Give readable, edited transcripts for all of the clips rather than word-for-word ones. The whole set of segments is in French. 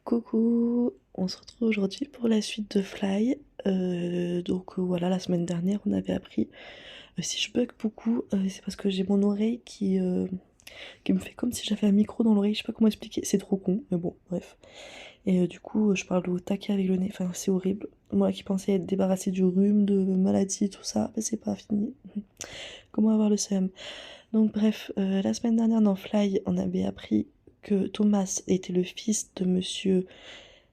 Coucou, on se retrouve aujourd'hui pour la suite de Fly. Voilà, la semaine dernière, on avait appris. Si je bug beaucoup, c'est parce que j'ai mon oreille qui me fait comme si j'avais un micro dans l'oreille. Je sais pas comment expliquer, c'est trop con, mais bon, bref. Du coup, je parle au taquet avec le nez, enfin, c'est horrible. Moi qui pensais être débarrassée du rhume, de maladies, tout ça, ben, c'est pas fini. Comment avoir le seum? Donc, bref, la semaine dernière dans Fly, on avait appris que Thomas était le fils de monsieur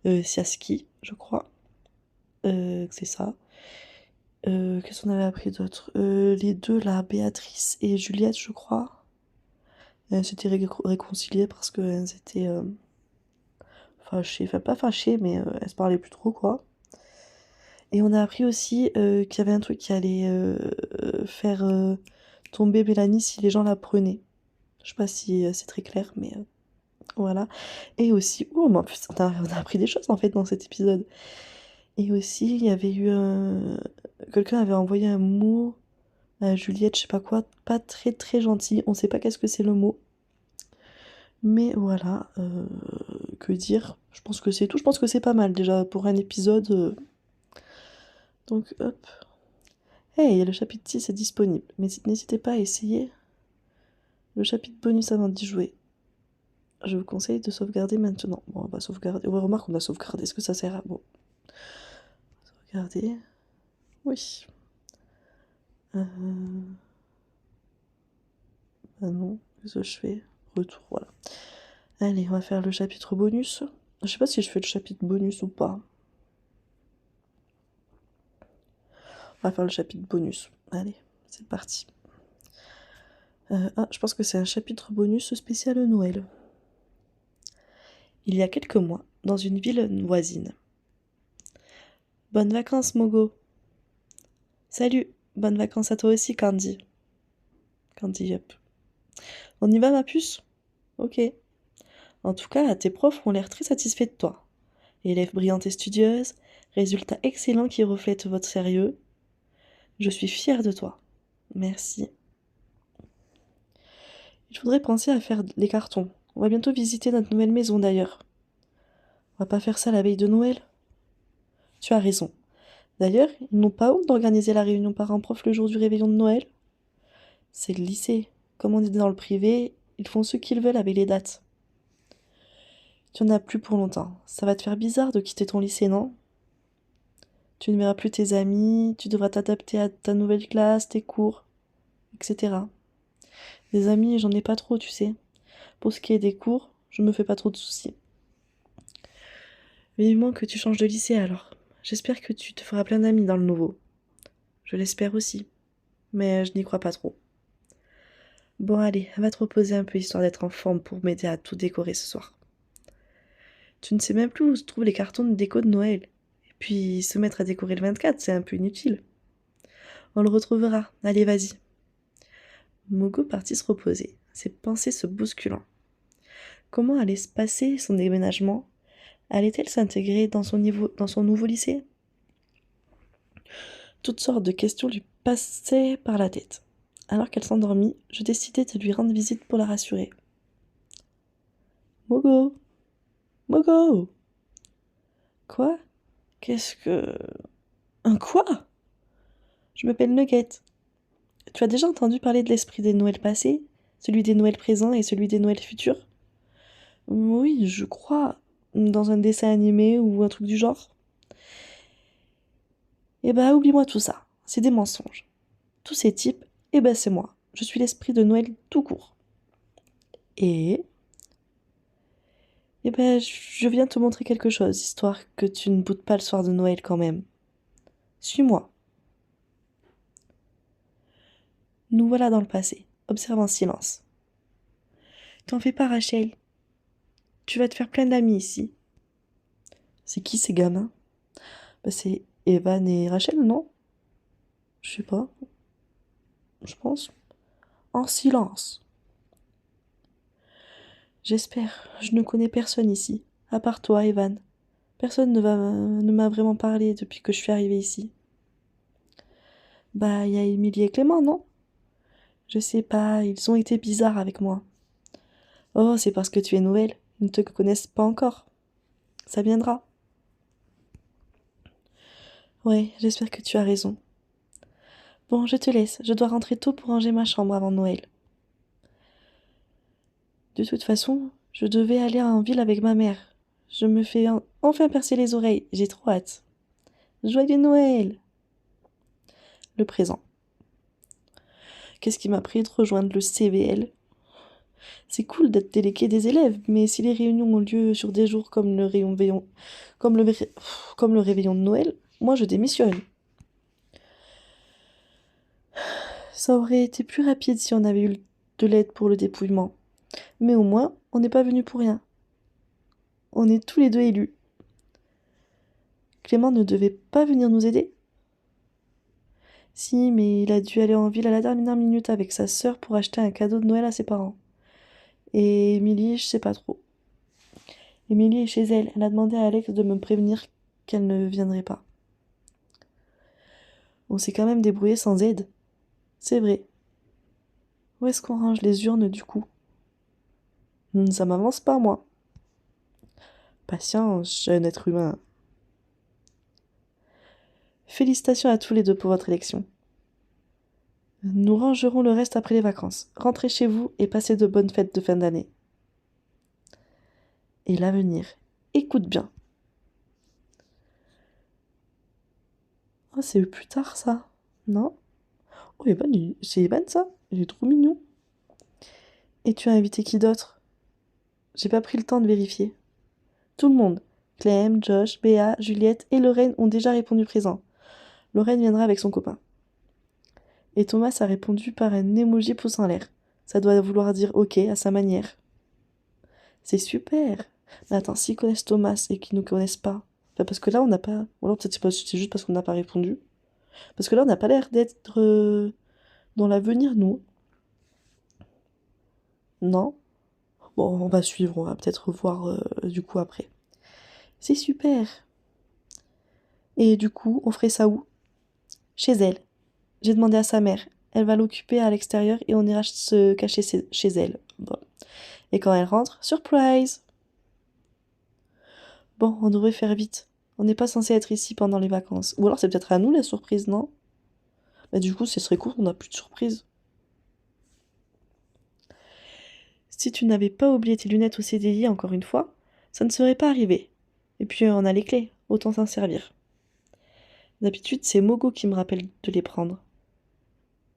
Siaski, je crois. Que c'est ça. Qu'est-ce qu'on avait appris d'autre? Les deux là, Béatrice et Juliette, je crois. Elles s'étaient réconciliées parce qu'elles étaient fâchées. Enfin, pas fâchées, mais elles se parlaient plus trop, quoi. Et on a appris aussi qu'il y avait un truc qui allait faire tomber Mélanie si les gens la prenaient. Je sais pas si c'est très clair, mais voilà. Et aussi, oh, mais en plus, on a appris des choses en fait dans cet épisode. Et aussi, il y avait eu quelqu'un avait envoyé un mot à Juliette, je sais pas quoi, pas très très gentil. On sait pas qu'est-ce que c'est le mot. Mais voilà, que dire? Je pense que c'est tout. Je pense que c'est pas mal déjà pour un épisode. Donc hop. Hey, le chapitre 6 est disponible. Mais n'hésitez pas à essayer le chapitre bonus avant d'y jouer. Je vous conseille de sauvegarder maintenant. Bon, on va sauvegarder. Ouais, remarque, on a sauvegardé. Est-ce que ça sert à... Bon. Sauvegarder. Oui. Euh... Ah non, qu'est-ce que je fais? Retour, voilà. Allez, on va faire le chapitre bonus. Je sais pas si je fais le chapitre bonus ou pas. On va faire le chapitre bonus. Allez, c'est parti. Je pense que c'est un chapitre bonus spécial Noël. Il y a quelques mois, dans une ville voisine. Bonnes vacances, Mogo. Salut, bonnes vacances à toi aussi, Candy. Candy, yep. On y va, ma puce? Ok. En tout cas, tes profs ont l'air très satisfaits de toi. Élève brillante et studieuse, résultats excellents qui reflètent votre sérieux. Je suis fière de toi. Merci. Il faudrait penser à faire les cartons. On va bientôt visiter notre nouvelle maison d'ailleurs. On va pas faire ça la veille de Noël? Tu as raison. D'ailleurs, ils n'ont pas honte d'organiser la réunion parents-prof le jour du réveillon de Noël? C'est le lycée. Comme on est dans le privé, ils font ce qu'ils veulent avec les dates. Tu n'en as plus pour longtemps. Ça va te faire bizarre de quitter ton lycée, non? Tu ne verras plus tes amis, tu devras t'adapter à ta nouvelle classe, tes cours, etc. Des amis, j'en ai pas trop, tu sais. Pour ce qui est des cours, je me fais pas trop de soucis. Vivement que tu changes de lycée alors. J'espère que tu te feras plein d'amis dans le nouveau. Je l'espère aussi. Mais je n'y crois pas trop. Bon allez, va te reposer un peu histoire d'être en forme pour m'aider à tout décorer ce soir. Tu ne sais même plus où se trouvent les cartons de déco de Noël. Et puis se mettre à décorer le 24, c'est un peu inutile. On le retrouvera. Allez, vas-y. Mogo partit se reposer, ses pensées se bousculant. Comment allait se passer son déménagement? Allait-elle s'intégrer dans son nouveau lycée? Toutes sortes de questions lui passaient par la tête. Alors qu'elle s'endormit, je décidai de lui rendre visite pour la rassurer. Mogo! Mogo! Quoi? Qu'est-ce que... Un quoi? Je m'appelle Nugget. Tu as déjà entendu parler de l'esprit des Noëls passés, celui des Noëls présents et celui des Noëls futurs? Oui, je crois. Dans un dessin animé ou un truc du genre. Eh ben, oublie-moi tout ça. C'est des mensonges. Tous ces types, eh ben, c'est moi. Je suis l'esprit de Noël tout court. Et... Eh ben, je viens te montrer quelque chose, histoire que tu ne boutes pas le soir de Noël quand même. Suis-moi. Nous voilà dans le passé. Observe en silence. T'en fais pas, Rachel. Tu vas te faire plein d'amis ici. C'est qui ces gamins? Bah, c'est Evan et Rachel, non? Je sais pas. Je pense. En silence. J'espère. Je ne connais personne ici. À part toi, Evan. Personne ne m'a vraiment parlé depuis que je suis arrivée ici. Bah, il y a Émilie et Clément, non? Je sais pas, ils ont été bizarres avec moi. Oh, c'est parce que tu es nouvelle. Ils ne te connaissent pas encore. ça viendra. Ouais, j'espère que tu as raison. Bon, je te laisse, je dois rentrer tôt pour ranger ma chambre avant Noël. De toute façon, je devais aller en ville avec ma mère. Je me fais enfin percer les oreilles, j'ai trop hâte. Joyeux Noël! Le présent. Qu'est-ce qui m'a pris de rejoindre le CVL? C'est cool d'être délégué des élèves, mais si les réunions ont lieu sur des jours comme comme le réveillon de Noël, moi je démissionne. Ça aurait été plus rapide si on avait eu de l'aide pour le dépouillement. Mais au moins, on n'est pas venu pour rien. On est tous les deux élus. Clément ne devait pas venir nous aider? Si, mais il a dû aller en ville à la dernière minute avec sa sœur pour acheter un cadeau de Noël à ses parents. Et Émilie, je sais pas trop. Émilie est chez elle. Elle a demandé à Alex de me prévenir qu'elle ne viendrait pas. On s'est quand même débrouillé sans aide. C'est vrai. Où est-ce qu'on range les urnes du coup? Ça m'avance pas, moi. Patience, jeune être humain. Félicitations à tous les deux pour votre élection. Nous rangerons le reste après les vacances. Rentrez chez vous et passez de bonnes fêtes de fin d'année. Et l'avenir. Écoute bien. Oh, c'est plus tard ça, non? Oh, c'est Evan ça? Il est trop mignon. Et tu as invité qui d'autre? J'ai pas pris le temps de vérifier. Tout le monde. Clem, Josh, Béa, Juliette et Lorraine ont déjà répondu présent. Lorraine viendra avec son copain. Et Thomas a répondu par un emoji pouce en l'air. Ça doit vouloir dire ok à sa manière. C'est super. Mais attends, s'ils connaissent Thomas et qu'ils nous connaissent pas. Enfin, parce que là, on n'a pas. Ou alors peut-être c'est juste parce qu'on n'a pas répondu. Parce que là, on n'a pas l'air d'être dans l'avenir, nous. Non? Bon, on va suivre, on va peut-être voir du coup après. C'est super. Et du coup, on ferait ça où? Chez elle. J'ai demandé à sa mère. Elle va l'occuper à l'extérieur et on ira se cacher chez elle. Bon. Et quand elle rentre, surprise! Bon, on devrait faire vite. On n'est pas censé être ici pendant les vacances. Ou alors c'est peut-être à nous la surprise, non? Bah du coup, ce serait cool, on n'a plus de surprise. Si tu n'avais pas oublié tes lunettes au CDI encore une fois, ça ne serait pas arrivé. Et puis on a les clés, autant s'en servir. D'habitude, c'est Mogo qui me rappelle de les prendre.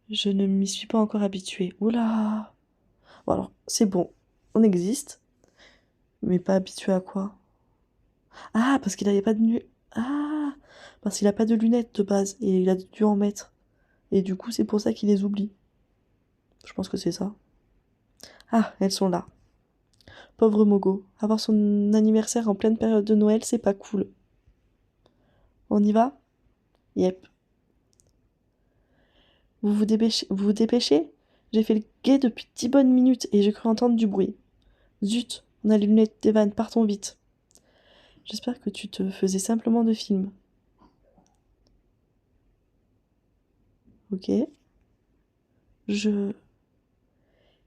Je ne m'y suis pas encore habituée. Oula! Bon alors, c'est bon. On existe. Mais pas habitué à quoi? Ah, parce qu'il avait pas de Ah! Parce qu'il a pas de lunettes de base. Et il a dû en mettre. Et du coup, c'est pour ça qu'il les oublie. Je pense que c'est ça. Ah, elles sont là. Pauvre Mogo. Avoir son anniversaire en pleine période de Noël, c'est pas cool. On y va? Yep. Vous vous dépêchez? J'ai fait le guet depuis 10 bonnes minutes et j'ai cru entendre du bruit. Zut, on a les lunettes d'Evan, partons vite. J'espère que tu te faisais simplement de film. Ok. Je...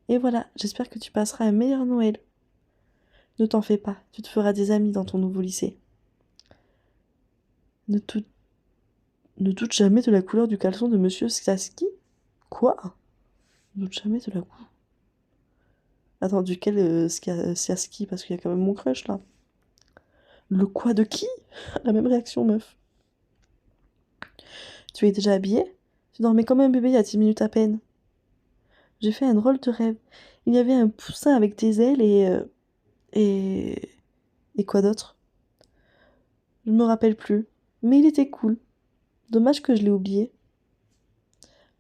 Et voilà, j'espère que tu passeras un meilleur Noël. Ne t'en fais pas, tu te feras des amis dans ton nouveau lycée. Ne, tou- ne doute jamais de la couleur du caleçon de Monsieur Saski? Quoi? Ne doute jamais de la couleur. Attends, duquel Saski? Parce qu'il y a quand même mon crush là. Le quoi de qui? La même réaction, meuf. Tu es déjà habillée? Tu dormais comme un bébé il y a 10 minutes à peine. J'ai fait un drôle de rêve. Il y avait un poussin avec des ailes et... Et quoi d'autre? Je me rappelle plus. Mais il était cool. Dommage que je l'ai oublié.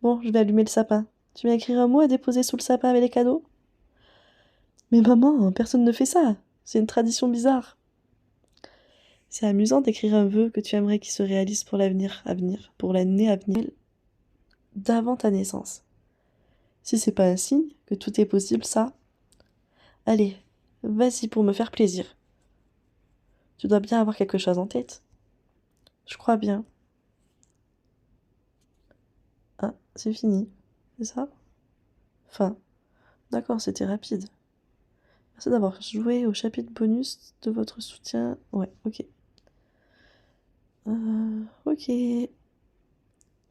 Bon, je vais allumer le sapin. Tu vas écrire un mot à déposer sous le sapin avec les cadeaux? Mais maman, personne ne fait ça. C'est une tradition bizarre. C'est amusant d'écrire un vœu que tu aimerais qu'il se réalise pour pour l'année à venir, d'avant ta naissance. Si c'est pas un signe que tout est possible, ça. Allez, vas-y pour me faire plaisir. Tu dois bien avoir quelque chose en tête. Je crois bien. Ah, c'est fini. C'est ça? Enfin, d'accord, c'était rapide. Merci d'avoir joué au chapitre bonus de votre soutien. Ouais, ok. Ok.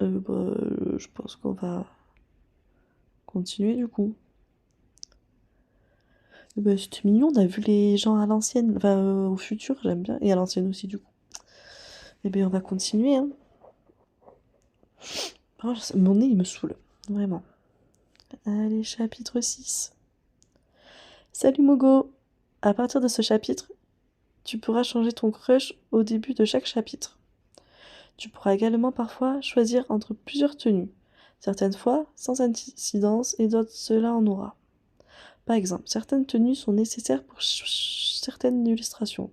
Je pense qu'on va continuer du coup. C'était mignon, on a vu les gens à l'ancienne, enfin au futur, j'aime bien, et à l'ancienne aussi du coup. Eh bien, on va continuer, hein. Oh, mon nez, il me saoule, vraiment. Allez, chapitre 6. Salut Mogo! À partir de ce chapitre, tu pourras changer ton crush au début de chaque chapitre. Tu pourras également parfois choisir entre plusieurs tenues. Certaines fois, sans incidence, et d'autres, cela en aura. Par exemple, certaines tenues sont nécessaires pour certaines illustrations.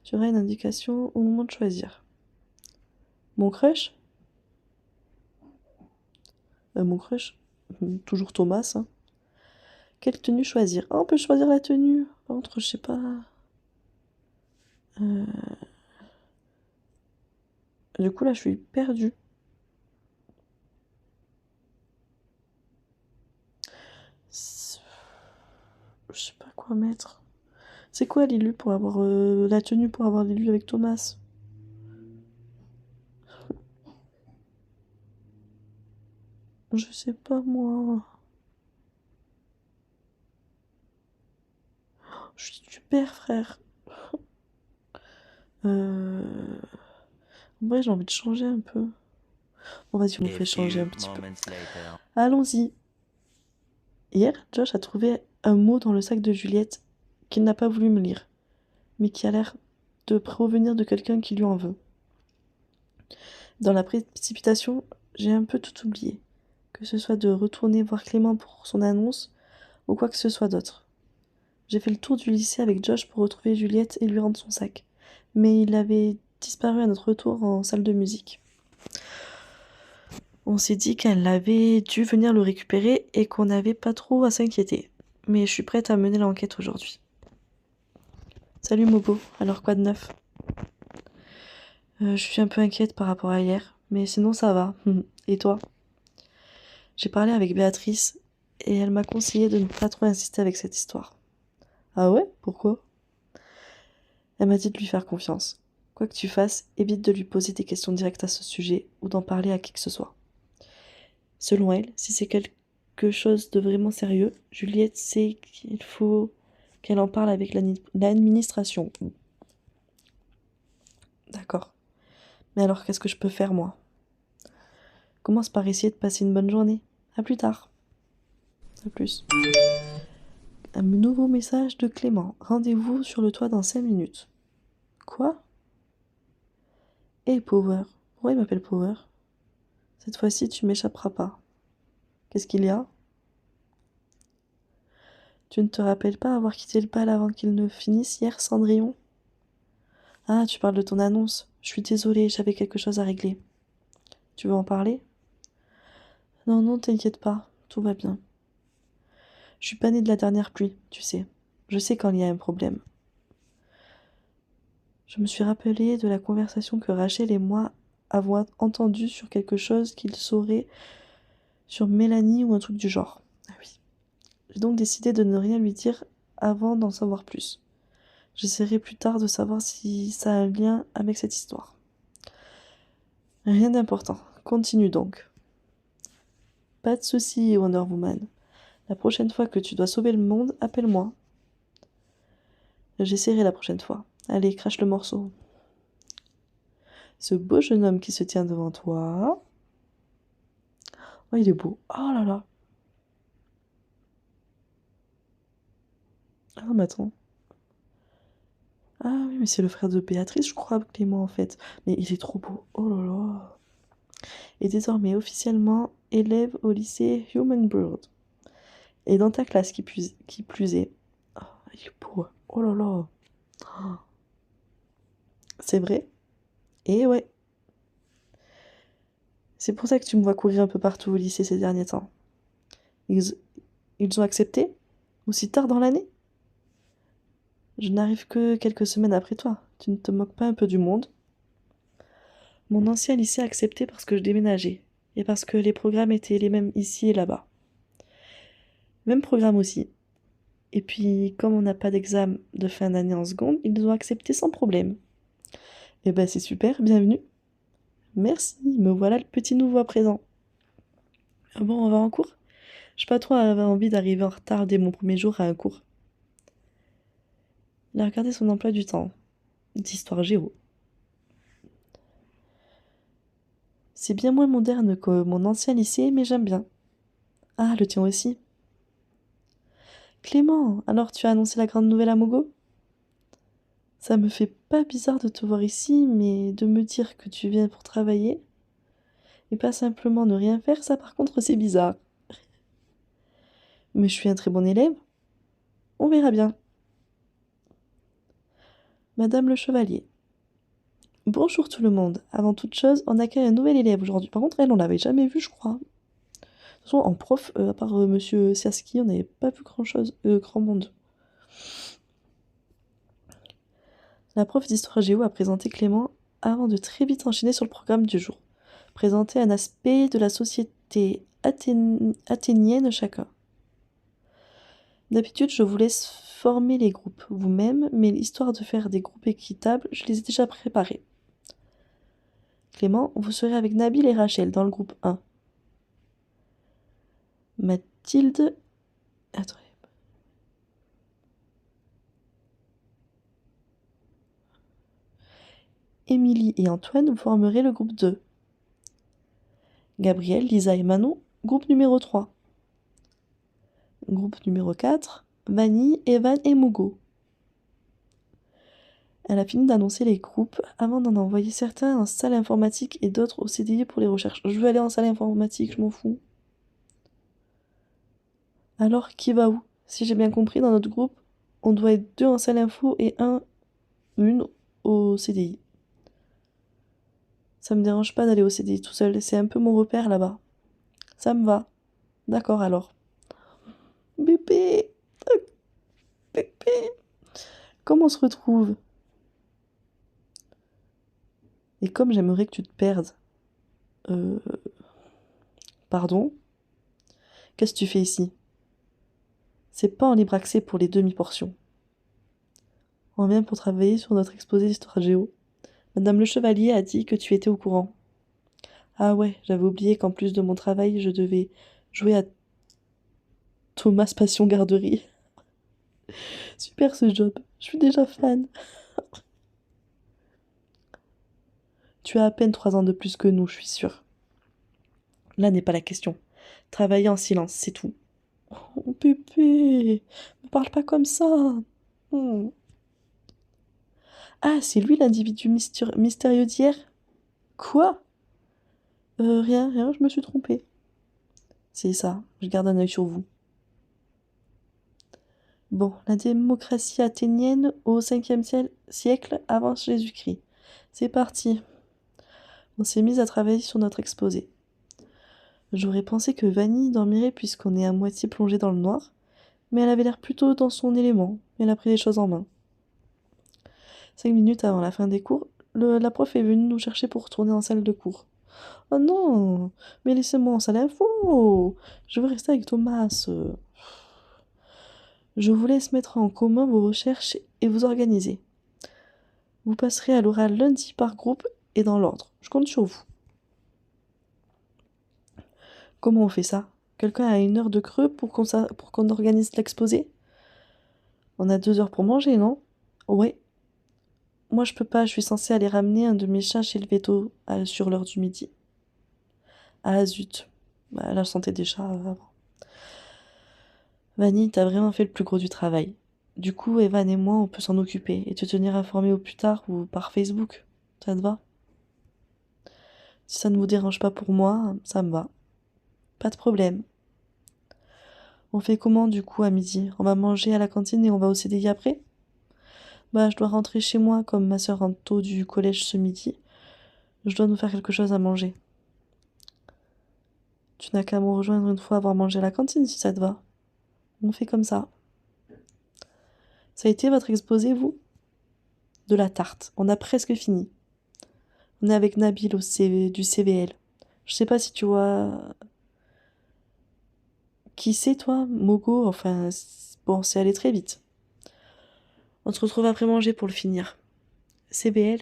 Tu auras une indication au moment de choisir. Mon crush? Mon crush? Toujours Thomas, hein. Quelle tenue choisir? Ah, on peut choisir la tenue. Par contre, je sais pas. Euh, Du coup, là, je suis perdue. Je sais pas quoi mettre. C'est quoi l'élu pour avoir la tenue pour avoir l'élu avec Thomas? Je sais pas moi. Je suis super frère. Euh... En vrai, j'ai envie de changer un peu. Bon, vas-y, on me fait changer un petit peu. Allons-y. Hier, Josh a trouvé un mot dans le sac de Juliette qu'il n'a pas voulu me lire, mais qui a l'air de provenir de quelqu'un qui lui en veut. Dans la précipitation, j'ai un peu tout oublié, que ce soit de retourner voir Clément pour son annonce ou quoi que ce soit d'autre. J'ai fait le tour du lycée avec Josh pour retrouver Juliette et lui rendre son sac, mais il avait disparu à notre retour en salle de musique. On s'est dit qu'elle avait dû venir le récupérer et qu'on n'avait pas trop à s'inquiéter. Mais je suis prête à mener l'enquête aujourd'hui. Salut Mobo, alors quoi de neuf? Je suis un peu inquiète par rapport à hier, mais sinon ça va. Et toi? J'ai parlé avec Béatrice et elle m'a conseillé de ne pas trop insister avec cette histoire. Ah ouais? Pourquoi? Elle m'a dit de lui faire confiance. Quoi que tu fasses, évite de lui poser des questions directes à ce sujet ou d'en parler à qui que ce soit. Selon elle, si c'est quelque chose de vraiment sérieux, Juliette sait qu'il faut qu'elle en parle avec l'administration. D'accord. Mais alors qu'est-ce que je peux faire moi? Commence par essayer de passer une bonne journée. À plus tard. À plus. Un nouveau message de Clément. Rendez-vous sur le toit dans 5 minutes. Quoi? Hey Power. Pourquoi il m'appelle Power? Cette fois-ci, tu m'échapperas pas. Qu'est-ce qu'il y a? Tu ne te rappelles pas avoir quitté le bal avant qu'il ne finisse hier, Cendrillon? Ah, tu parles de ton annonce. Je suis désolée, j'avais quelque chose à régler. Tu veux en parler? Non, non, t'inquiète pas, tout va bien. Je suis pas née de la dernière pluie, tu sais. Je sais quand il y a un problème. Je me suis rappelé de la conversation que Rachel et moi avons entendue sur quelque chose qu'il saurait sur Mélanie ou un truc du genre. Ah oui. J'ai donc décidé de ne rien lui dire avant d'en savoir plus. J'essaierai plus tard de savoir si ça a un lien avec cette histoire. Rien d'important. Continue donc. Pas de soucis, Wonder Woman. La prochaine fois que tu dois sauver le monde, appelle-moi. J'essaierai la prochaine fois. Allez, crache le morceau. Ce beau jeune homme qui se tient devant toi. Oh, il est beau. Oh là là. Ah, mais attends. Ah oui, mais c'est le frère de Béatrice, je crois, Clément, en fait. Mais il est trop beau. Oh là là. Et désormais officiellement élève au lycée Human Bird. Et dans ta classe qui plus est. Oh, il est beau. Oh là là. Oh. C'est vrai? Et ouais. C'est pour ça que tu me vois courir un peu partout au lycée ces derniers temps. Ils, ils ont accepté? Aussi tard dans l'année? Je n'arrive que quelques semaines après toi. Tu ne te moques pas un peu du monde? Mon ancien lycée a accepté parce que je déménageais. Et parce que les programmes étaient les mêmes ici et là-bas. Même programme aussi. Et puis, comme on n'a pas d'examen de fin d'année en seconde, ils ont accepté sans problème. Eh ben, c'est super, bienvenue. Merci, me voilà le petit nouveau à présent. Ah bon, on va en cours? J'ai pas trop envie d'arriver en retard dès mon premier jour à un cours. Il a regardé son emploi du temps. D'histoire géo. C'est bien moins moderne que mon ancien lycée, mais j'aime bien. Ah, le tien aussi. Clément, alors tu as annoncé la grande nouvelle à Mogo? Ça me fait pas bizarre de te voir ici, mais de me dire que tu viens pour travailler et pas simplement ne rien faire, ça par contre c'est bizarre. Mais je suis un très bon élève. On verra bien. Madame le Chevalier. Bonjour tout le monde. Avant toute chose, on accueille un nouvel élève aujourd'hui. Par contre, elle, on l'avait jamais vue, je crois. De toute façon, en prof, à part Monsieur Siaski, on n'avait pas vu grand-chose, grand monde. La prof d'histoire géo a présenté Clément avant de très vite enchaîner sur le programme du jour. Présenter un aspect de la société athénienne chacun. D'habitude, je vous laisse former les groupes vous-même, mais histoire de faire des groupes équitables, je les ai déjà préparés. Clément, vous serez avec Nabil et Rachel dans le groupe 1. Mathilde... Attendez. Émilie et Antoine, vous formerez le groupe 2. Gabriel, Lisa et Manon, groupe numéro 3. Groupe numéro 4, Vanille, Evan et Mugo. Elle a fini d'annoncer les groupes avant d'en envoyer certains en salle informatique et d'autres au CDI pour les recherches. Je veux aller en salle informatique, je m'en fous. Alors, qui va où? Si j'ai bien compris, dans notre groupe, on doit être 2 en salle info et une au CDI. Ça me dérange pas d'aller au CDI tout seul, c'est un peu mon repère là-bas. Ça me va. D'accord alors. Bébé, bébé. Comment on se retrouve? Et comme j'aimerais que tu te perdes. Euh... Pardon? Qu'est-ce que tu fais ici? C'est pas en libre accès pour les demi-portions. On vient pour travailler sur notre exposé d'histoire géo. Madame le Chevalier a dit que tu étais au courant. Ah ouais, j'avais oublié qu'en plus de mon travail, je devais jouer à Thomas Passion Garderie. Super ce job, je suis déjà fan. Tu as à peine 3 ans de plus que nous, je suis sûre. Là n'est pas la question. Travailler en silence, c'est tout. Oh bébé, ne parle pas comme ça. Hmm. Ah, c'est lui l'individu mystérieux d'hier? Quoi? Rien, je me suis trompée. C'est ça, je garde un œil sur vous. Bon, la démocratie athénienne au 5e siècle avant Jésus-Christ. C'est parti. On s'est mis à travailler sur notre exposé. J'aurais pensé que Vanille dormirait puisqu'on est à moitié plongé dans le noir, mais elle avait l'air plutôt dans son élément. Elle a pris les choses en main. 5 minutes avant la fin des cours, la prof est venue nous chercher pour retourner en salle de cours. Oh non, mais laissez-moi en salle info. Je veux rester avec Thomas. Je vous laisse mettre en commun vos recherches et vous organiser. Vous passerez à l'oral lundi par groupe et dans l'ordre. Je compte sur vous. Comment on fait ça? Quelqu'un a 1 heure de creux pour qu'on organise l'exposé? On a 2 heures pour manger, non? Ouais. Moi, je peux pas, je suis censée aller ramener un de mes chats chez le veto sur l'heure du midi. Ah zut. Bah, la santé des chats avant. Vanille, t'as vraiment fait le plus gros du travail. Du coup, Evan et moi, on peut s'en occuper et te tenir informé au plus tard ou par Facebook. Ça te va? Si ça ne vous dérange pas pour moi, ça me va. Pas de problème. On fait comment du coup à midi? On va manger à la cantine et on va au CDI après? Bah, je dois rentrer chez moi comme ma sœur rentre tôt du collège ce midi. Je dois nous faire quelque chose à manger. Tu n'as qu'à me rejoindre une fois avoir mangé à la cantine si ça te va. On fait comme ça. Ça a été votre exposé, vous? De la tarte. On a presque fini. On est avec Nabil du CVL. Je sais pas si tu vois... Qui c'est toi? Mogo? Enfin, Bon, c'est allé très vite. On se retrouve après manger pour le finir. CBL,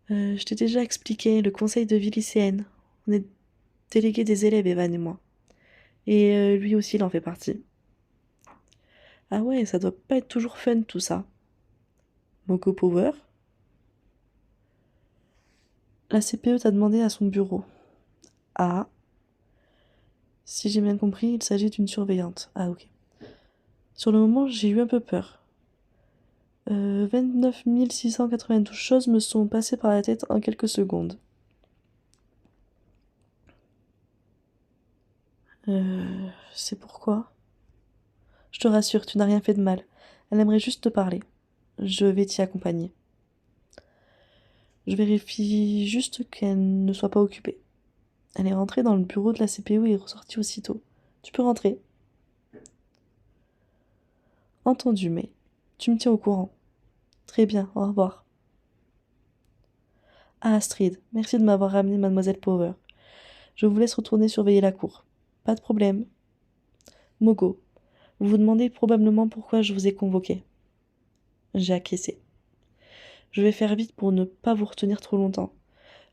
je t'ai déjà expliqué, le conseil de vie lycéenne. On est délégué des élèves, Evan et moi. Et lui aussi, il en fait partie. Ah ouais, ça doit pas être toujours fun tout ça. Moco Power. La CPE t'a demandé à son bureau. Ah. Si j'ai bien compris, il s'agit d'une surveillante. Ah ok. Sur le moment, j'ai eu un peu peur. 29 692 choses me sont passées par la tête en quelques secondes. C'est pourquoi? Je te rassure, tu n'as rien fait de mal. Elle aimerait juste te parler. Je vais t'y accompagner. Je vérifie juste qu'elle ne soit pas occupée. Elle est rentrée dans le bureau de la CPE et est ressortie aussitôt. Tu peux rentrer. Entendu, mais tu me tiens au courant. Très bien, au revoir. Ah, Astrid, merci de m'avoir ramené Mademoiselle Power. Je vous laisse retourner surveiller la cour. Pas de problème. Mogo, vous vous demandez probablement pourquoi je vous ai convoqué. J'ai acquiescé. Je vais faire vite pour ne pas vous retenir trop longtemps.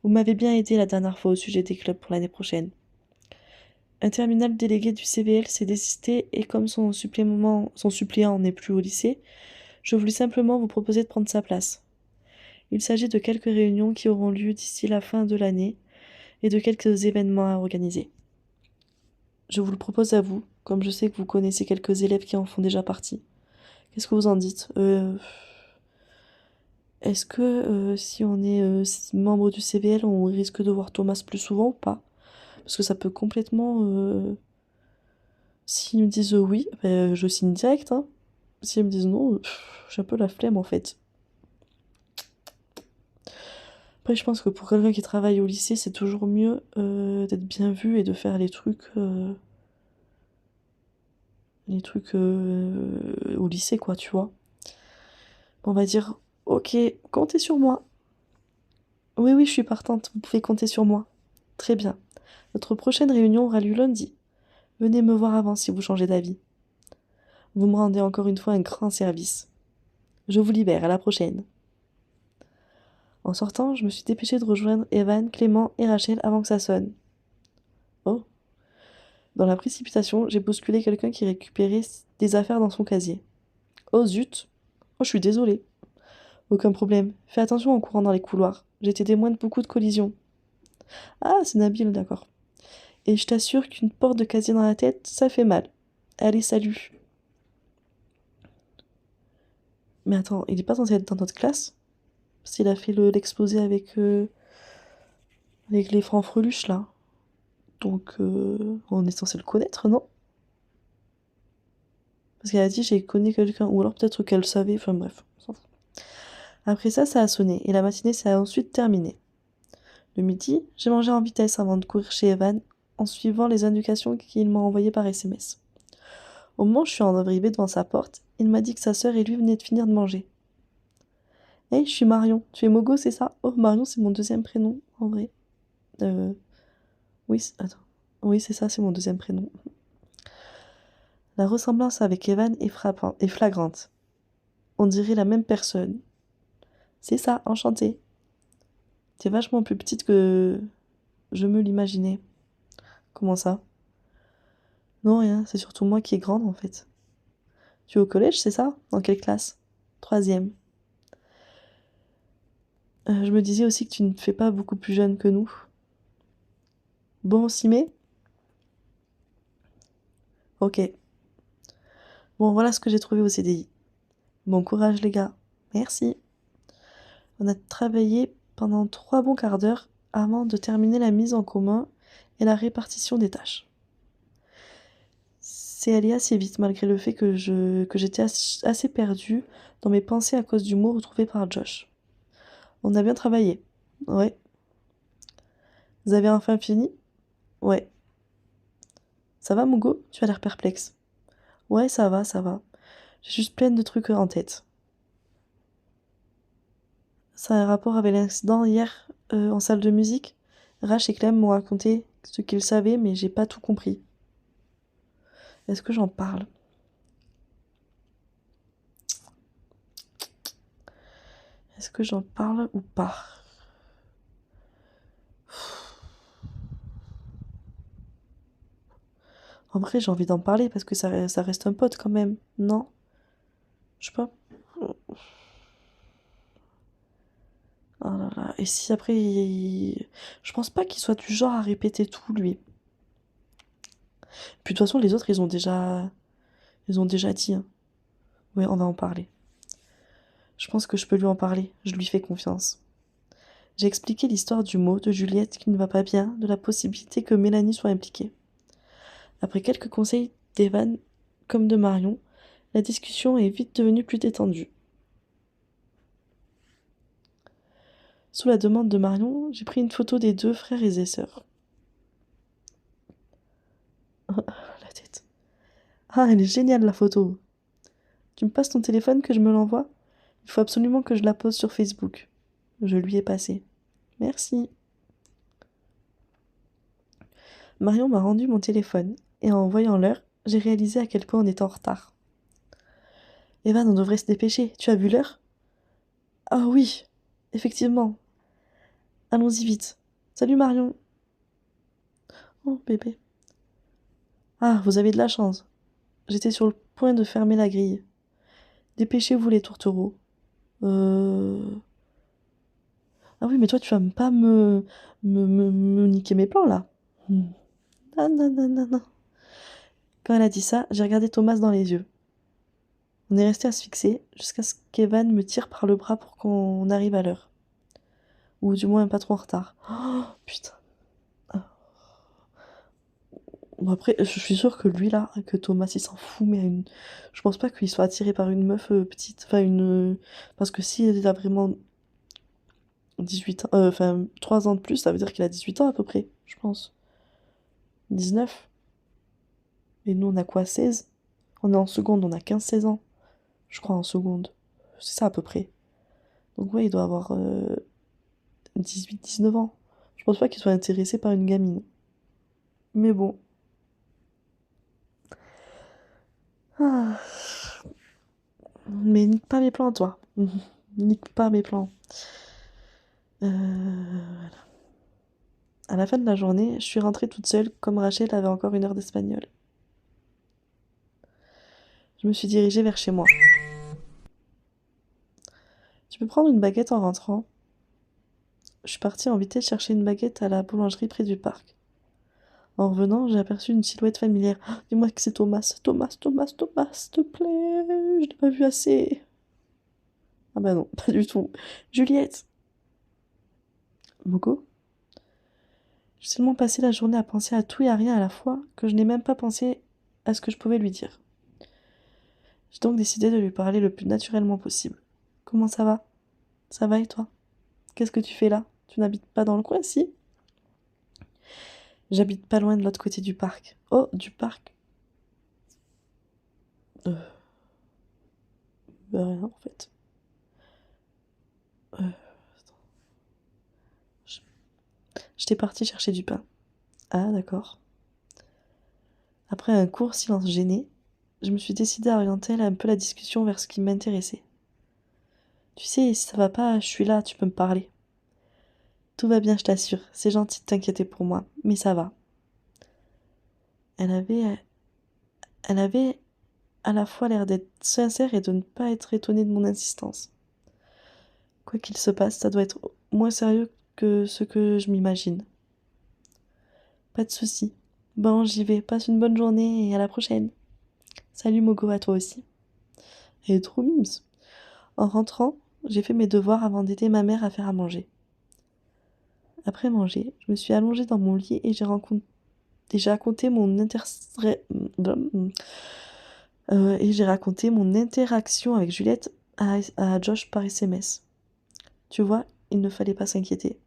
Vous m'avez bien aidé la dernière fois au sujet des clubs pour l'année prochaine. Un terminal délégué du CVL s'est désisté et comme son suppléant n'est plus au lycée, je voulais simplement vous proposer de prendre sa place. Il s'agit de quelques réunions qui auront lieu d'ici la fin de l'année et de quelques événements à organiser. Je vous le propose à vous, comme je sais que vous connaissez quelques élèves qui en font déjà partie. Qu'est-ce que vous en dites? Est-ce que si on est membre du CVL, on risque de voir Thomas plus souvent ou pas? Parce que ça peut complètement... S'ils me disent oui, ben, je signe direct, hein. S'ils me disent non, j'ai un peu la flemme en fait. Après, je pense que pour quelqu'un qui travaille au lycée, c'est toujours mieux d'être bien vu et de faire les trucs au lycée, quoi, tu vois. On va dire, ok, comptez sur moi. Oui, oui, je suis partante, vous pouvez compter sur moi. Très bien. Notre prochaine réunion aura lieu lundi. Venez me voir avant si vous changez d'avis. Vous me rendez encore une fois un grand service. Je vous libère, à la prochaine. En sortant, je me suis dépêchée de rejoindre Evan, Clément et Rachel avant que ça sonne. Oh. Dans la précipitation, j'ai bousculé quelqu'un qui récupérait des affaires dans son casier. Oh zut! Oh, je suis désolée. Aucun problème. Fais attention en courant dans les couloirs. J'ai été témoin de beaucoup de collisions. Ah, c'est Nabil, d'accord. Et je t'assure qu'une porte de casier dans la tête, ça fait mal. Allez, salut. Mais attends, il est pas censé être dans notre classe? Parce qu'il a fait l'exposé avec les francs-freluches, là. Donc, on est censé le connaître, non? Parce qu'elle a dit j'ai connu quelqu'un, ou alors peut-être qu'elle le savait, enfin bref, on s'en fout. Après ça, ça a sonné, et la matinée s'est ensuite terminée. Le midi, j'ai mangé en vitesse avant de courir chez Evan, en suivant les indications qu'il m'a envoyées par SMS. Au moment où je suis arrivée devant sa porte, il m'a dit que sa sœur et lui venaient de finir de manger. Hey, je suis Marion, tu es Mogo, c'est ça? Oh, Marion, c'est mon deuxième prénom, en vrai. Euh, oui, attends. Oui, c'est ça, c'est mon deuxième prénom. La ressemblance avec Evan est flagrante. On dirait la même personne. C'est ça, enchantée. T'es vachement plus petite que je me l'imaginais. Comment ça? Non, rien, c'est surtout moi qui est grande en fait. Tu es au collège, c'est ça? Dans quelle classe? Troisième. Je me disais aussi que tu ne te fais pas beaucoup plus jeune que nous. Bon, on s'y met? Ok. Bon, voilà ce que j'ai trouvé au CDI. Bon courage les gars. Merci. On a travaillé pendant 3 bons quarts d'heure avant de terminer la mise en commun et la répartition des tâches. C'est allé assez vite malgré le fait que j'étais assez perdue dans mes pensées à cause du mot retrouvé par Josh. On a bien travaillé. Ouais. Vous avez enfin fini? Ouais. Ça va, Mugo? Tu as l'air perplexe. Ouais, ça va, ça va. J'ai juste plein de trucs en tête. Ça a un rapport avec l'incident hier en salle de musique? Rach et Clem m'ont raconté ce qu'ils savaient, mais j'ai pas tout compris. Est-ce que j'en parle? Est-ce que j'en parle ou pas? En vrai, j'ai envie d'en parler parce que ça reste un pote quand même, non? Je sais pas. Oh là là. Et si après, je pense pas qu'il soit du genre à répéter tout, lui. Puis de toute façon, les autres, ils ont déjà dit, hein. Ouais, on va en parler. Je pense que je peux lui en parler. Je lui fais confiance. J'ai expliqué l'histoire du mot, de Juliette qui ne va pas bien, de la possibilité que Mélanie soit impliquée. Après quelques conseils d'Evan comme de Marion, la discussion est vite devenue plus détendue. Sous la demande de Marion, j'ai pris une photo des deux frères et sœurs. La tête. Ah, elle est géniale la photo. Tu me passes ton téléphone que je me l'envoie? Il faut absolument que je la pose sur Facebook. Je lui ai passé. Merci. Marion m'a rendu mon téléphone et en voyant l'heure, j'ai réalisé à quel point on était en retard. Evan, on devrait se dépêcher. Tu as vu l'heure? Ah oui, effectivement. Allons-y vite. Salut Marion. Oh bébé. Ah, vous avez de la chance. J'étais sur le point de fermer la grille. Dépêchez-vous les tourtereaux. Ah oui, mais toi, tu vas pas me niquer mes plans, là. Non, non, non, non, non. Quand elle a dit ça, j'ai regardé Thomas dans les yeux. On est resté à se fixer jusqu'à ce qu'Evan me tire par le bras pour qu'on arrive à l'heure. Ou du moins pas trop en retard. Oh, putain. Ah. Bon, après, je suis sûre que lui, là, que Thomas, il s'en fout, mais je pense pas qu'il soit attiré par une meuf petite. Enfin, parce que si elle a vraiment 18 ans, enfin, 3 ans de plus, ça veut dire qu'il a 18 ans à peu près, je pense. 19. Et nous, on a quoi, 16? On est en seconde, on a 15-16 ans. Je crois en seconde. C'est ça à peu près. Donc ouais, il doit avoir 18-19 ans. Je pense pas qu'il soit intéressé par une gamine. Mais bon. Ah. Mais nique pas mes plans, toi. Nique pas mes plans. Voilà. À la fin de la journée, je suis rentrée toute seule, comme Rachel avait encore 1 heure d'espagnol. Je me suis dirigée vers chez moi. Tu peux prendre une baguette en rentrant? Je suis partie en vitesse chercher une baguette à la boulangerie près du parc. En revenant, j'ai aperçu une silhouette familière. Ah, dis-moi que c'est Thomas. Thomas, Thomas, Thomas, s'il te plaît. Je l'ai pas vu assez. Ah bah non, pas du tout. Juliette. Mogo? J'ai tellement passé la journée à penser à tout et à rien à la fois que je n'ai même pas pensé à ce que je pouvais lui dire. J'ai donc décidé de lui parler le plus naturellement possible. Comment ça va? Ça va et toi? Qu'est-ce que tu fais là? Tu n'habites pas dans le coin, si? J'habite pas loin de l'autre côté du parc. Oh, du parc? Euh, bah rien en fait. Euh, je- J'étais partie chercher du pain. Ah, d'accord. Après un court silence gêné, je me suis décidée à orienter un peu la discussion vers ce qui m'intéressait. Tu sais, si ça va pas, je suis là, tu peux me parler. Tout va bien, je t'assure. C'est gentil de t'inquiéter pour moi, mais ça va. Elle avait, elle avait à la fois l'air d'être sincère et de ne pas être étonnée de mon insistance. Quoi qu'il se passe, ça doit être moins sérieux que ce que je m'imagine. Pas de souci. Bon, j'y vais. Passe une bonne journée et à la prochaine. Salut Mogo, à toi aussi. Elle est trop mimes. En rentrant, j'ai fait mes devoirs avant d'aider ma mère à faire à manger. Après manger, je me suis allongée dans mon lit et j'ai raconté j'ai raconté mon interaction avec Juliette à Josh par SMS. Tu vois, il ne fallait pas s'inquiéter.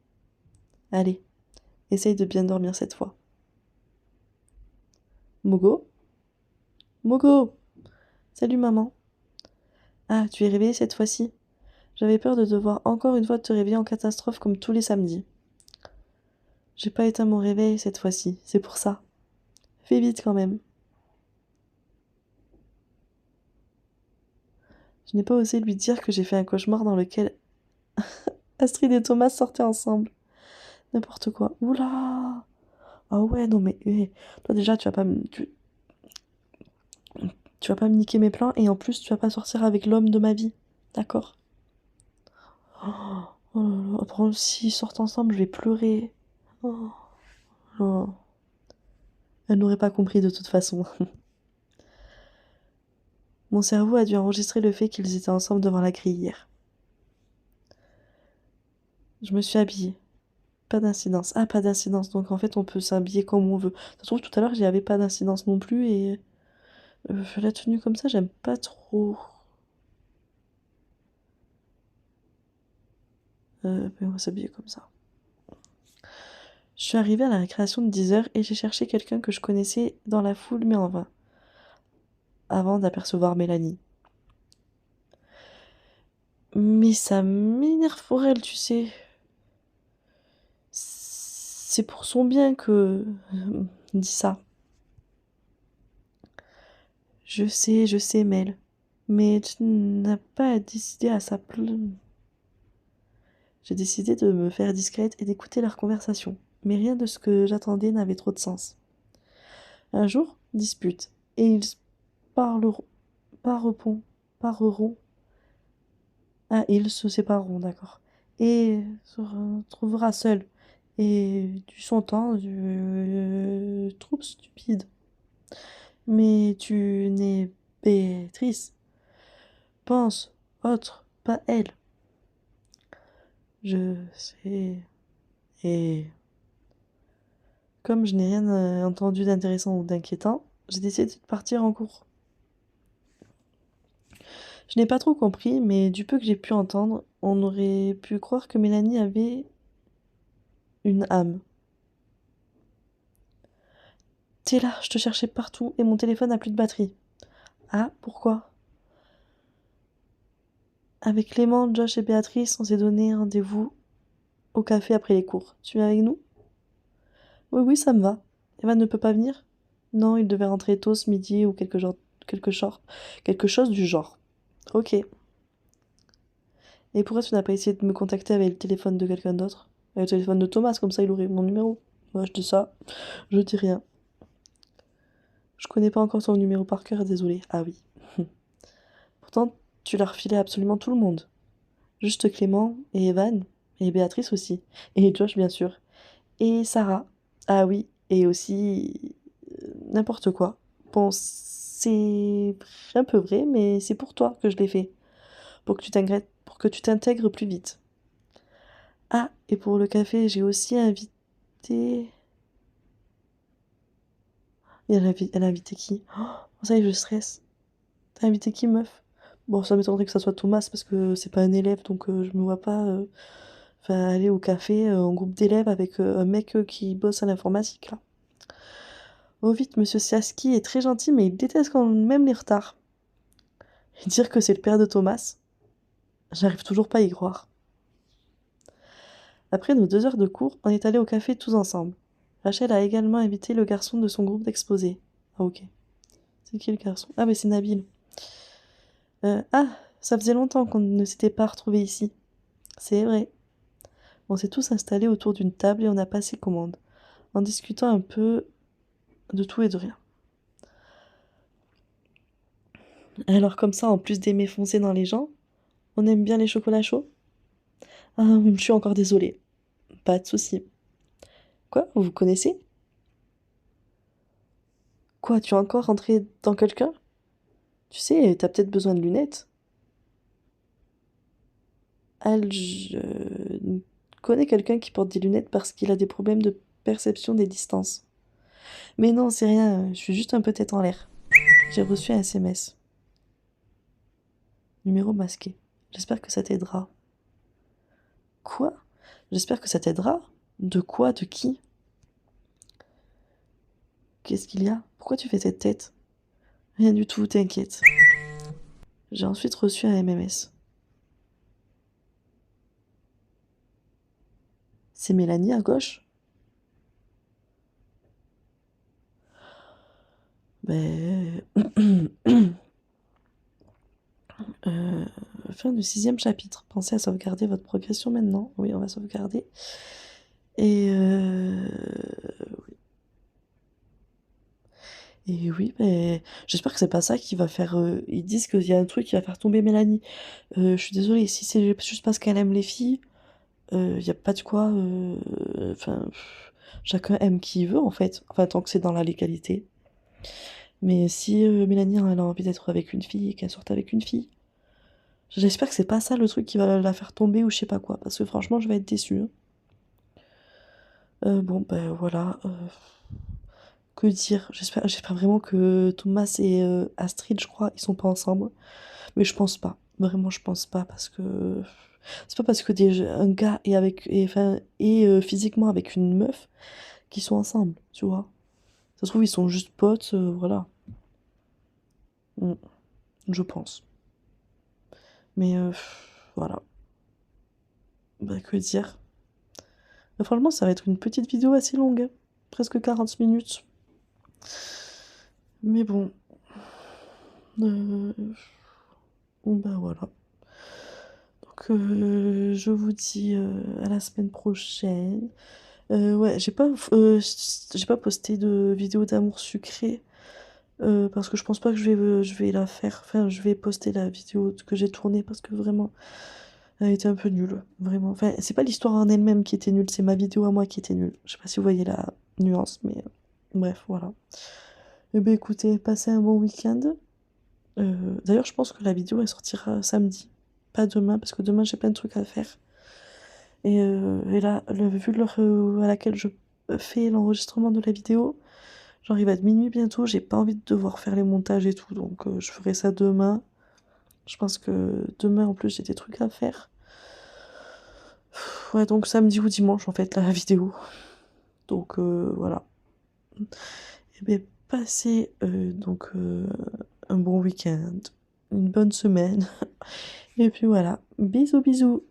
Allez, essaye de bien dormir cette fois. Mogo? Mogo! Salut maman. Ah, tu es réveillée cette fois-ci? J'avais peur de devoir encore une fois te réveiller en catastrophe comme tous les samedis. J'ai pas éteint mon réveil cette fois-ci, c'est pour ça. Fais vite quand même. Je n'ai pas osé lui dire que j'ai fait un cauchemar dans lequel Astrid et Thomas sortaient ensemble. N'importe quoi. Oula! Ah ouais, non mais toi déjà tu vas pas me niquer mes plans et en plus tu vas pas sortir avec l'homme de ma vie. D'accord? Oh là là, après, s'ils sortent ensemble, je vais pleurer. Oh là. Elle n'aurait pas compris de toute façon. Mon cerveau a dû enregistrer le fait qu'ils étaient ensemble devant la grille hier. Je me suis habillée. Pas d'incidence. Ah, pas d'incidence. Donc en fait, on peut s'habiller comme on veut. Ça se trouve, tout à l'heure, j'y avais pas d'incidence non plus et la tenue comme ça, j'aime pas trop. Mais on va s'habiller comme ça. Je suis arrivée à la récréation de 10 heures et j'ai cherché quelqu'un que je connaissais dans la foule, mais en vain, avant d'apercevoir Mélanie. Mais ça m'énerve pour elle, tu sais. C'est pour son bien que dit ça. Je sais, Mel. Mais tu n'as pas à décider à sa place. J'ai décidé de me faire discrète et d'écouter leur conversation. Mais rien de ce que j'attendais n'avait trop de sens. Un jour, dispute. Et ils parleront, pareront, pareront. Ah, ils se sépareront, d'accord. Et se retrouvera seul. Et du son temps, du troupe stupide. Mais tu n'es Béatrice. Pense, autre, pas elle. Je sais. Et comme je n'ai rien entendu d'intéressant ou d'inquiétant, j'ai décidé de partir en cours. Je n'ai pas trop compris, mais du peu que j'ai pu entendre, on aurait pu croire que Mélanie avait une âme. T'es là, je te cherchais partout et mon téléphone n'a plus de batterie. Ah, pourquoi? Avec Clément, Josh et Béatrice, on s'est donné rendez-vous au café après les cours. Tu viens avec nous? Oui, oui, ça me va. Evan ne peut pas venir? Non, il devait rentrer tôt ce midi ou quelque chose du genre. Ok. Et pourquoi tu n'as pas essayé de me contacter avec le téléphone de quelqu'un d'autre? Avec le téléphone de Thomas, comme ça il aurait mon numéro. Moi, je dis ça, je dis rien. Je connais pas encore ton numéro par cœur, désolé. Ah oui. Pourtant, tu l'as refilé à absolument tout le monde. Juste Clément et Evan, et Béatrice aussi. Et Josh, bien sûr. Et Sarah. Ah oui, et aussi n'importe quoi. Bon, c'est un peu vrai, mais c'est pour toi que je l'ai fait. Pour que tu t'intègres plus vite. Ah, et pour le café, j'ai aussi invité. Et elle a invité qui? Oh, ça y est, je stresse. T'as invité qui, meuf? Bon, ça m'étonnerait que ça soit Thomas parce que c'est pas un élève, donc je me vois pas enfin, aller au café en groupe d'élèves avec un mec qui bosse à l'informatique, là. Oh vite, monsieur Siaski est très gentil, mais il déteste quand même les retards. Et dire que c'est le père de Thomas, j'arrive toujours pas à y croire. Après nos 2 heures de cours, on est allés au café tous ensemble. Rachel a également invité le garçon de son groupe d'exposés. Ah ok. C'est qui le garçon? Ah mais c'est Nabil. Ah, ça faisait longtemps qu'on ne s'était pas retrouvés ici. C'est vrai. On s'est tous installés autour d'une table et on a passé commande, en discutant un peu de tout et de rien. Alors comme ça, en plus d'aimer foncer dans les gens, on aime bien les chocolats chauds? Ah, je suis encore désolée. Pas de souci. Quoi? Vous vous connaissez? Quoi, tu es encore rentré dans quelqu'un? Tu sais, t'as peut-être besoin de lunettes. Elle, je connais quelqu'un qui porte des lunettes parce qu'il a des problèmes de perception des distances. Mais non, c'est rien, je suis juste un peu tête en l'air. J'ai reçu un SMS. Numéro masqué. J'espère que ça t'aidera. Quoi? J'espère que ça t'aidera? De quoi? De qui? Qu'est-ce qu'il y a? Pourquoi tu fais cette tête? Rien du tout, t'inquiète. J'ai ensuite reçu un MMS. C'est Mélanie à gauche? Ben... enfin, fin du 6e chapitre. Pensez à sauvegarder votre progression maintenant. Oui, on va sauvegarder. Et et oui, mais j'espère que c'est pas ça qui va faire. Ils disent qu'il y a un truc qui va faire tomber Mélanie. Je suis désolée, si c'est juste parce qu'elle aime les filles, y a pas de quoi. Enfin, chacun aime qui il veut en fait. Enfin, tant que c'est dans la légalité. Mais si Mélanie elle a envie d'être avec une fille et qu'elle sorte avec une fille, j'espère que c'est pas ça le truc qui va la faire tomber ou je sais pas quoi. Parce que franchement, je vais être déçue, hein. Bon, ben voilà. Que dire? J'espère vraiment que Thomas et Astrid, je crois, ils sont pas ensemble. Mais je pense pas. Vraiment, je pense pas parce que c'est pas parce que un gars est avec enfin physiquement avec une meuf qu'ils sont ensemble, tu vois. Ça se trouve ils sont juste potes, voilà. Mm, je pense. Mais voilà. Bah que dire? Franchement, ça va être une petite vidéo assez longue, hein. Presque 40 minutes. Mais bon. Bon, bah voilà. Donc je vous dis à la semaine prochaine. Ouais, j'ai pas posté de vidéo d'amour sucré parce que je pense pas que je vais la faire. Enfin, je vais poster la vidéo que j'ai tournée parce que vraiment, elle était un peu nulle, vraiment. Enfin, c'est pas l'histoire en elle-même qui était nulle, c'est ma vidéo à moi qui était nulle. Je sais pas si vous voyez la nuance, mais bref, voilà. Eh ben écoutez, passez un bon week-end. D'ailleurs, je pense que la vidéo elle sortira samedi, pas demain, parce que demain j'ai plein de trucs à faire. Et là, vu l'heure à laquelle je fais l'enregistrement de la vidéo, genre il va être minuit bientôt, j'ai pas envie de devoir faire les montages et tout, donc je ferai ça demain. Je pense que demain en plus j'ai des trucs à faire. Ouais, donc samedi ou dimanche en fait la vidéo. Donc voilà. Et bien passez donc un bon week-end, une bonne semaine. Et puis voilà, bisous bisous.